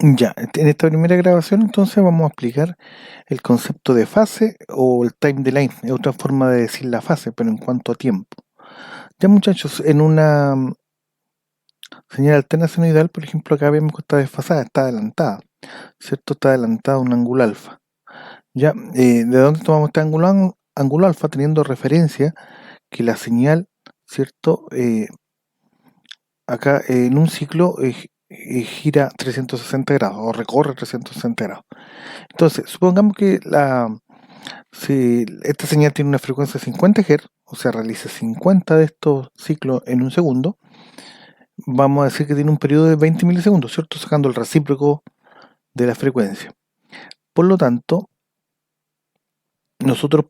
Ya, en esta primera grabación entonces vamos a explicar el concepto de fase o el time delay, es otra forma de decir la fase, pero en cuanto a tiempo. Ya muchachos, en una señal alterna senoidal, por ejemplo, acá vemos que está desfasada, está adelantada, ¿cierto? Está adelantada un ángulo alfa. Ya, ¿de dónde tomamos este ángulo alfa? Teniendo referencia que la señal, ¿cierto? Acá en un ciclo gira 360 grados o recorre 360 grados. Entonces, supongamos que si esta señal tiene una frecuencia de 50 Hz, o sea, realiza 50 de estos ciclos en un segundo, vamos a decir que tiene un periodo de 20 milisegundos, ¿cierto? Sacando el recíproco de la frecuencia. Por lo tanto, nosotros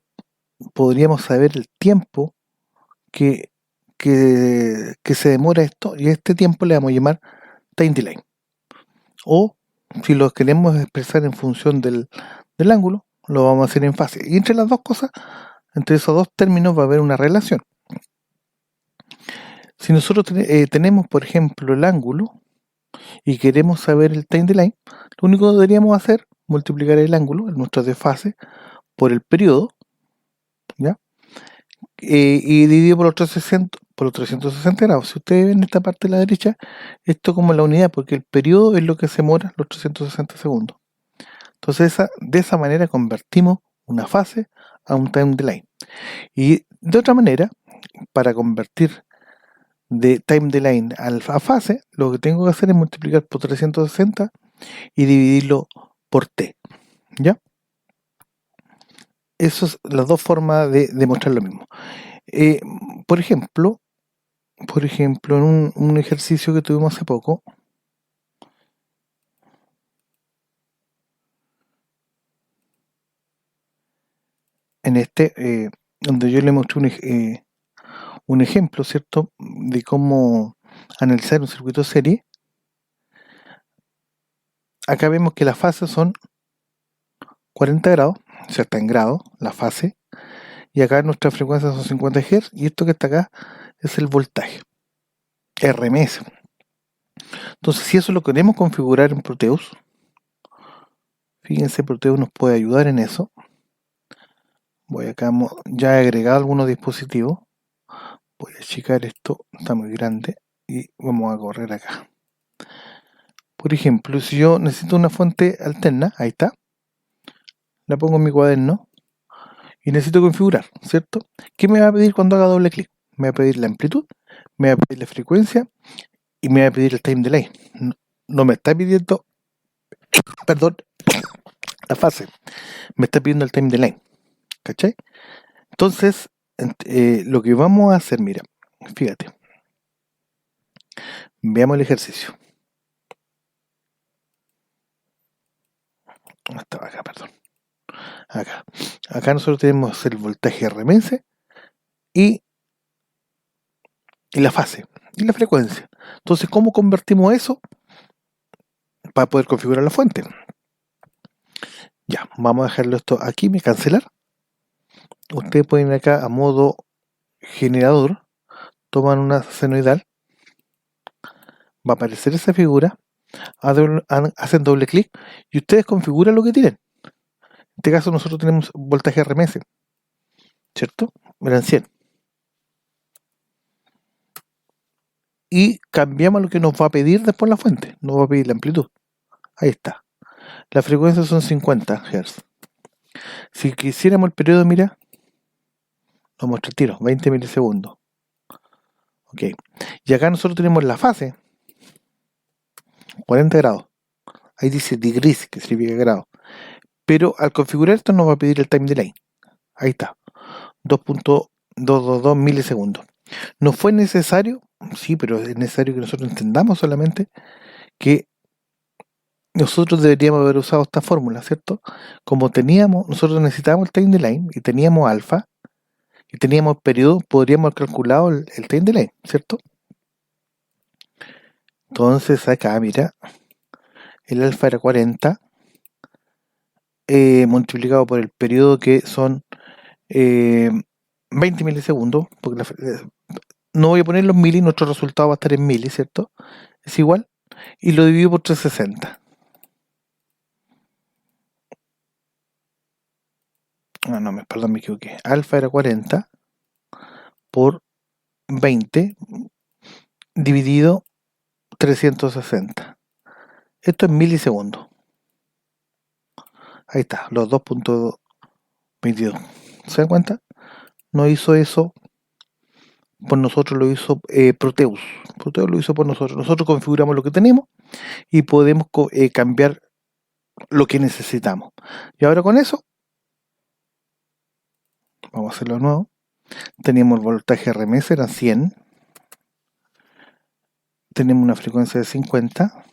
podríamos saber el tiempo que, que se demora esto, y a este tiempo le vamos a llamar time delay. O, si lo queremos expresar en función del ángulo, lo vamos a hacer en fase. Y entre las dos cosas, entre esos dos términos va a haber una relación. Si nosotros tenemos, por ejemplo, el ángulo y queremos saber el time delay, lo único que deberíamos hacer es multiplicar el ángulo, el nuestro desfase, por el periodo, ¿ya? Y dividido por los 360 grados. Si ustedes ven esta parte de la derecha, esto como la unidad, porque el periodo es lo que se demora los 360 segundos. Entonces, de esa manera convertimos una fase a un time delay. Y de otra manera, para convertir de time delay a fase, lo que tengo que hacer es multiplicar por 360 y dividirlo por t, ¿ya? Esas son las dos formas de demostrar lo mismo. Por ejemplo, en un ejercicio que tuvimos hace poco, en donde yo le mostré un ejemplo, ¿cierto?, de cómo analizar un circuito de serie. Acá vemos que las fases son 40 grados, o sea, está en grados la fase, y acá nuestra frecuencia son 50 Hz, y esto que está acá es el voltaje, RMS. Entonces, si eso lo queremos configurar en Proteus, fíjense, Proteus nos puede ayudar en eso. Voy acá, ya he agregado algunos dispositivos, voy a achicar esto, está muy grande, y vamos a correr acá. Por ejemplo, si yo necesito una fuente alterna, ahí está, la pongo en mi cuaderno, y necesito configurar, ¿cierto? ¿Qué me va a pedir cuando haga doble clic? Me va a pedir la amplitud, me va a pedir la frecuencia, y me va a pedir el time delay. No me está pidiendo, perdón, la fase, me está pidiendo el time delay, ¿cachai? Entonces, lo que vamos a hacer, mira, fíjate, veamos el ejercicio. Estaba acá, perdón. Acá nosotros tenemos el voltaje RMS y la fase y la frecuencia. Entonces, ¿cómo convertimos eso para poder configurar la fuente? Ya, vamos a dejarlo esto aquí, me cancelar. Ustedes pueden ir acá a modo generador, toman una senoidal, va a aparecer esa figura, hacen doble clic y ustedes configuran lo que tienen. En este caso nosotros tenemos voltaje RMS, ¿cierto? Eran 100. Y cambiamos lo que nos va a pedir después la fuente, nos va a pedir la amplitud. Ahí está. La frecuencia son 50 Hz. Si quisiéramos el periodo, mira, lo muestro al tiro, 20 milisegundos. Ok. Y acá nosotros tenemos la fase, 40 grados. Ahí dice degrees, que significa grado. Pero al configurar esto nos va a pedir el time delay. Ahí está. 2.222 milisegundos. ¿No fue necesario? Sí, pero es necesario que nosotros entendamos solamente que nosotros deberíamos haber usado esta fórmula, ¿cierto? Como nosotros necesitábamos el time delay y teníamos alfa y teníamos periodo, podríamos haber calculado el time delay, ¿cierto? Entonces acá, mira, el alfa era 40 multiplicado por el periodo, que son 20 milisegundos, porque no voy a poner los milis, nuestro resultado va a estar en milis, ¿cierto? Es igual, y lo divido por 360. perdón, me equivoqué. Alfa era 40 por 20 dividido 360. Esto es milisegundos. Ahí está, los 2.22. ¿Se dan cuenta? No hizo eso por nosotros, lo hizo Proteus. Proteus lo hizo por nosotros. Nosotros configuramos lo que tenemos y podemos cambiar lo que necesitamos. Y ahora con eso, vamos a hacerlo de nuevo. Teníamos el voltaje RMS, eran 100. Tenemos una frecuencia de 50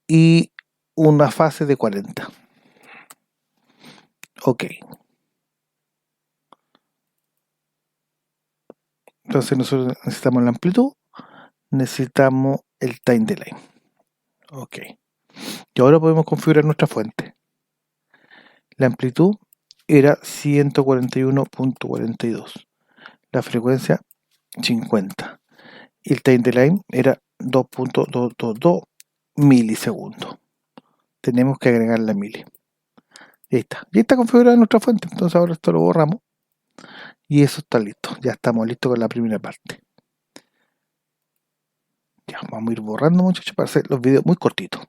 y una fase de 40. Ok. Entonces nosotros necesitamos la amplitud, necesitamos el time delay. Ok. Y ahora podemos configurar nuestra fuente. La amplitud era 141.42. La frecuencia 50. Y el time delay era 2.222 milisegundos. Tenemos que agregar la mili. Y ahí está. Ya está configurada nuestra fuente. Entonces ahora esto lo borramos. Y eso está listo. Ya estamos listos con la primera parte. Ya vamos a ir borrando, muchachos, para hacer los videos muy cortitos.